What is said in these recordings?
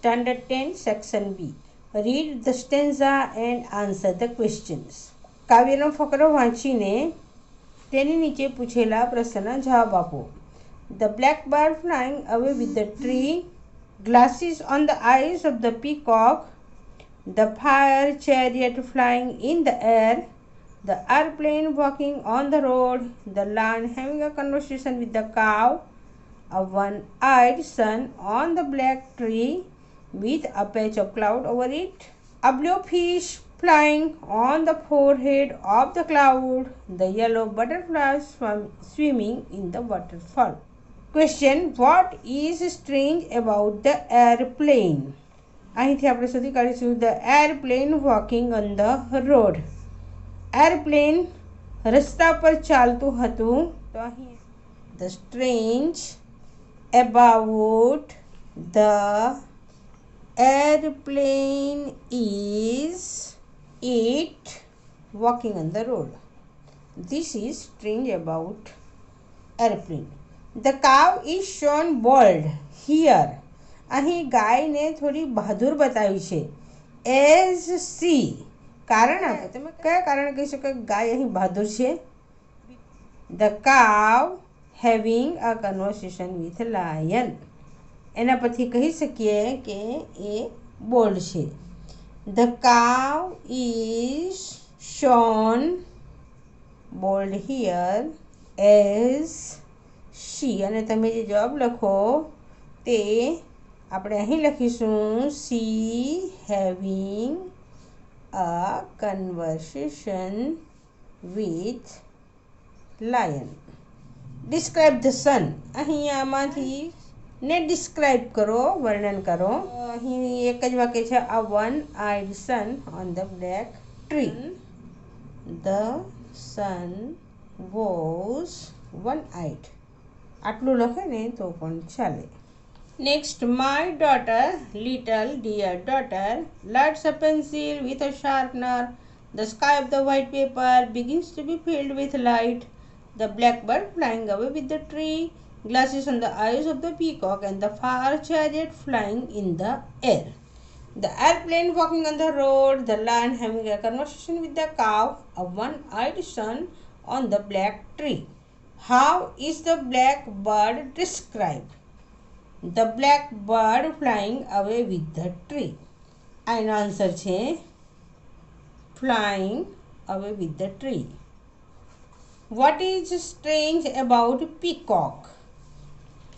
Standard 10, Section B. Read the stanza and answer the questions. કાવ્યનો ફકરો વાંચીને તેની નીચે પૂછેલા પ્રશ્નના જવાબ આપો. The blackbird flying away with the tree, glasses on the eyes of the peacock, the fire chariot flying in the air, the airplane walking on the road, the lion having a conversation with the cow, a one-eyed sun on the black tree with a patch of cloud over it, a blue fish flying on the forehead of the cloud, the yellow butterflies swimming in the waterfall. Question: What is strange about the airplane? અહીંથી આપણે શોધી કાઢીશું the airplane walking on the road. Airplane રસ્તા પર ચાલતું હતું. તો અહીં the strange about the airplane is it walking on the road. This is strange about airplane. The cow is shown bold here. અહીં ગાયને થોડી બહાદુર બતાવી છે. As she કારણ આપો. તમે કયા કારણ કહી શકો ગાય અહીં બહાદુર છે? The cow having a conversation with a lion. એના પરથી કહી શકીએ કે એ બોલ્ડ છે. The cow is shown bold here as she. અને તમે જે જવાબ લખો તે આપણે અહીં લખીશું she having a conversation with lion. Describe the sun. અહીં આમાંથી ને ડિસ્ક્રાઇબ કરો, વર્ણન કરો. અહીં એક જ વાક્ય છે a one-eyed sun on the black tree. The sun was one-eyed. આટલું લખે ને તો પણ ચાલે. Next, my daughter, little dear daughter, lights a pencil with a sharpener. The sky of the white paper begins to be filled with light. The blackbird flying away with the tree, glasses on the eyes of the peacock, and the fire chariot flying in the air. The airplane walking on the road, the lion having a conversation with the cow, a one-eyed sun on the black tree. How is the blackbird described? The blackbird flying away with the tree. આનો answer છે flying away with the tree. What is strange about peacock?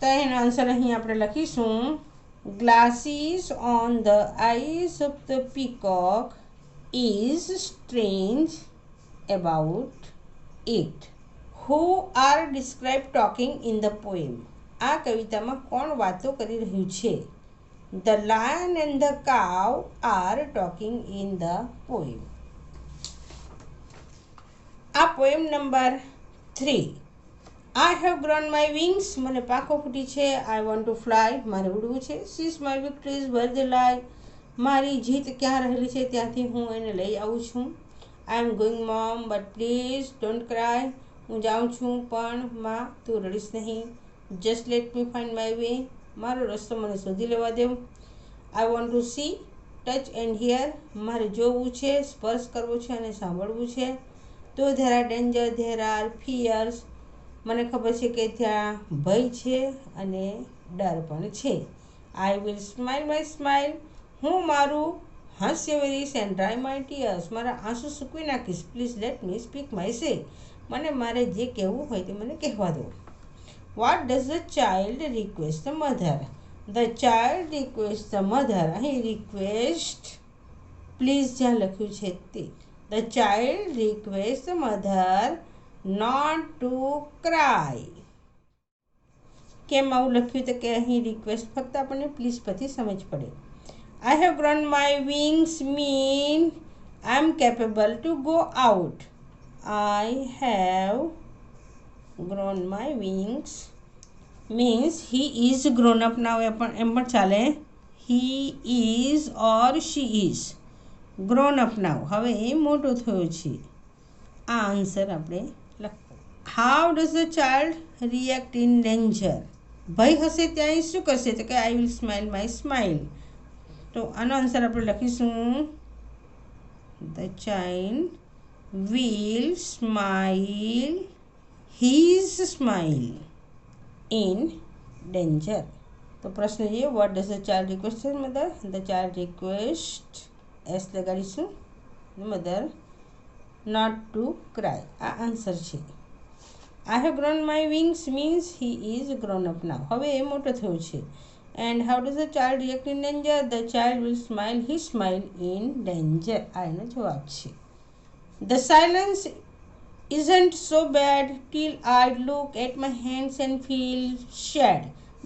તો એનો answer અહીં આપણે લખીશું glasses on the eyes of the peacock is strange about it. Who are described talking in the poem? આ કવિતામાં કોણ વાતો કરી રહ્યું છે? The lion and the cow are talking in the poem. આ poem number 3. I have grown my wings. મને પાંખો ફૂટી છે. I want to fly. મારે ઉડવું છે. Seize my victories where they lie. મારી જીત ક્યાં રહેલી છે ત્યાંથી હું એને લઈ આવું છું. I am going mom but please don't cry. હું જાઉં છું પણ માં તું રડીશ નહીં. Just let me find my way. મારો રસ્તો મને શોધી લેવા દેવ. I want to see, touch and hear. મારે જોવું છે, સ્પર્શ કરવો છે અને સાંભળવું છે. તો there are danger, there are fears. મને ખબર છે કે ત્યાં ભય છે અને ડર પણ છે. I will smile my smile. હું મારું હાસ્ય વેરીશ and dry my tears. મારા આંસુ સૂકવી નાખીશ. Please let me speak my say. મને મારે જે કહેવું હોય તે મને કહેવા દો. What does the child request the mother? The child requests the mother. અહીં request please જ્યાં લખ્યું છે તે. The child requests the mother not to cry. કેમ આવું લખ્યું તો કે અહીં રિક્વેસ્ટ ફક્ત આપણને પ્લીઝ પરથી સમજ પડે. I have grown my wings mean I am capable to go out. I have grown my wings means he is grown up now. એમ પણ ચાલે. He is or she is grown up now. હવે એ મોટો થયો છે. આ answer આપણે લખો. How does the child react in danger? ભય હશે ત્યાં શું કરશે તો કે I will smile my smile. તો આનો આન્સર આપણે લખીશું the child will smile his smile in danger. તો પ્રશ્ન છે what does the child request his mother? The child request s લગાડીશું mother not to cry. આ આન્સર છે. I have grown my wings means he is grown up now. હવે એ મોટો થયો છે. And how does the child react in danger? The child will smile his smile in danger. આ એનો જવાબ છે. The silence isn't so bad till I look at my hands and feel sad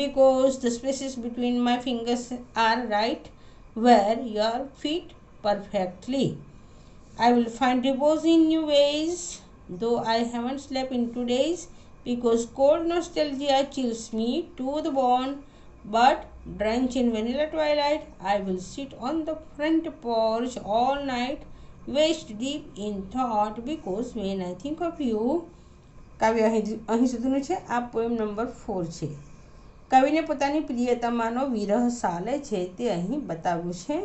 because the spaces between my fingers are right where your feet perfectly. I will find repose in new ways though I haven't slept in 2 days because cold nostalgia chills me to the bone. But drenched in vanilla twilight, I will sit on the front porch all night, waist deep in thought because when I think of you. કાવ્ય અહીં સુધીનું છે. આ poem number 4 છે. કવિને પોતાની પ્રિયતમાનો વિરહ સાલે છે તે અહીં બતાવ્યું છે.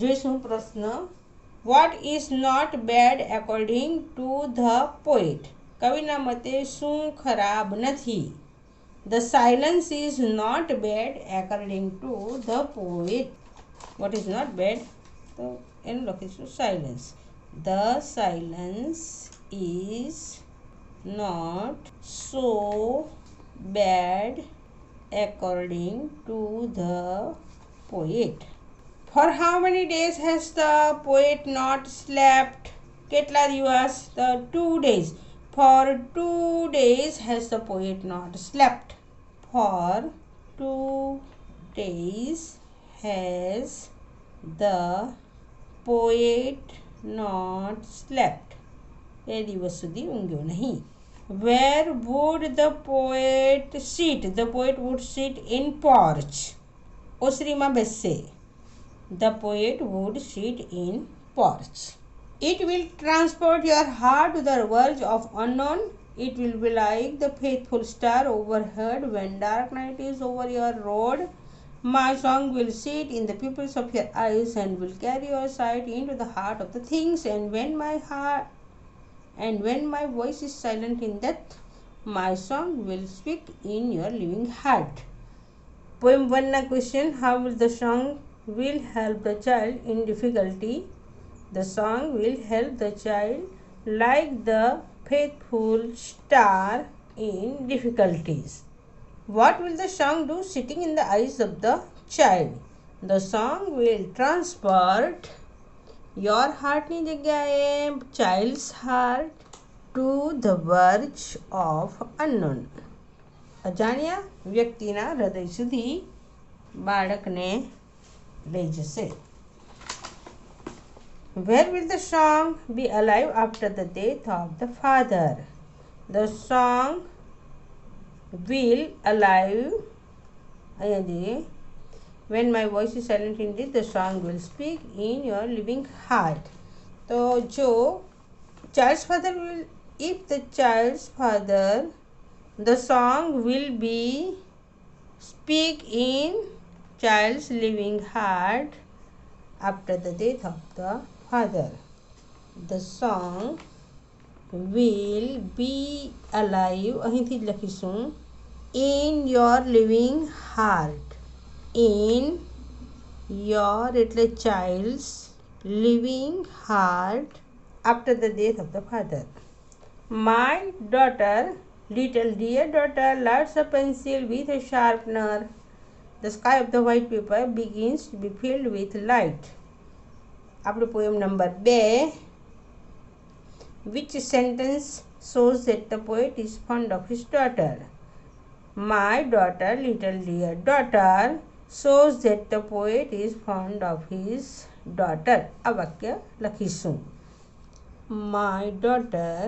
જોઈશું પ્રશ્ન what is not bad according to the poet. કવિના મતે શું ખરાબ નથી. The silence is not bad according to the poet. What is not bad? So, in location silence. The silence is not so bad according to the poet. For how many days has the poet not slept? કેટલા દિવસ? The 2 days. For 2 days has the poet not slept. For 2 days has the poet not slept. એ દિવસ સુધી ઊંઘ્યો નહીં. Where would the poet sit? The poet would sit in porch. ઓસરીમાં બેસશે. The poet would sit in porch. It will transport your heart to the verge of unknown. It will be like the faithful star overhead when dark night is over your road. My song will sit in the pupils of your eyes and will carry your sight into the heart of the things. And when my voice is silent in death, my song will speak in your living heart. Poem 1 na question. How will the song will help the child in difficulty? The song will help the child like the faithful star in difficulties. What will the song do sitting in the eyes of the child? The song will transport your heart ની જગ્યાએ child's heart to the verge of unknown. અજાણ્યા વ્યક્તિના હૃદય સુધી બાળકને લઈ જશે. Where will the song be alive after the death of the father? The song will alive when my voice is silent indeed, the song will speak in your living heart. So, child's father will, if the child's father, the song will be speak in child's living heart after the death of the father. The song will be alive અહીંથી જ લખીશું in your living heart. In your એટલે child's living heart after the death of the father. My daughter, little dear daughter, lights a pencil with a sharpener. The sky of the white paper begins to be filled with light. આપણું poem number 2. Which sentence shows that the poet is fond of his daughter? My daughter, little dear daughter, shows that the poet is fond of his daughter. આ વાક્ય લખીશું. My daughter,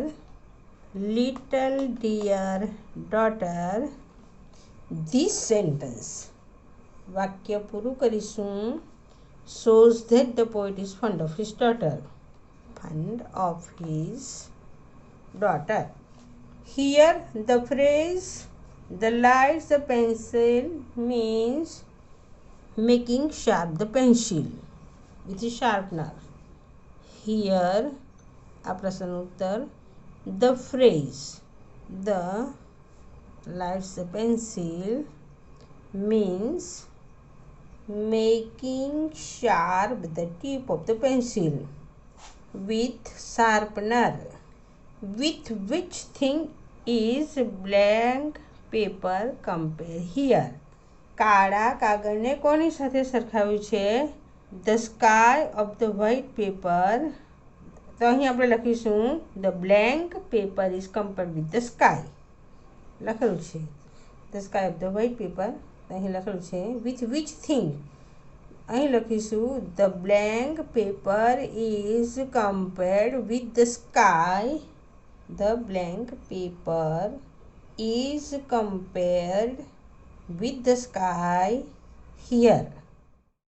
little dear daughter. This sentence વાક્ય પૂરું કરીશું. Shows that the poet is fond of his daughter. Fond of his daughter. Here the phrase the lights the pencil making sharp the pencil with a sharpener. Here આ પ્રશ્નનું ઉત્તર the phrase the lights the pencil means making sharp the tip of the pencil with sharpener. With which thing is blank paper compare here? કાળા કાગળને કોની સાથે સરખાવ્યું છે? The sky of the white paper. તો અહીં આપણે લખીશું the blank paper is compared with the sky. લખેલું છે the sky of the white paper. અહીં લખેલું છે with which thing. અહીં લખીશું the blank paper is compared with the sky. The blank paper is compared with the sky here.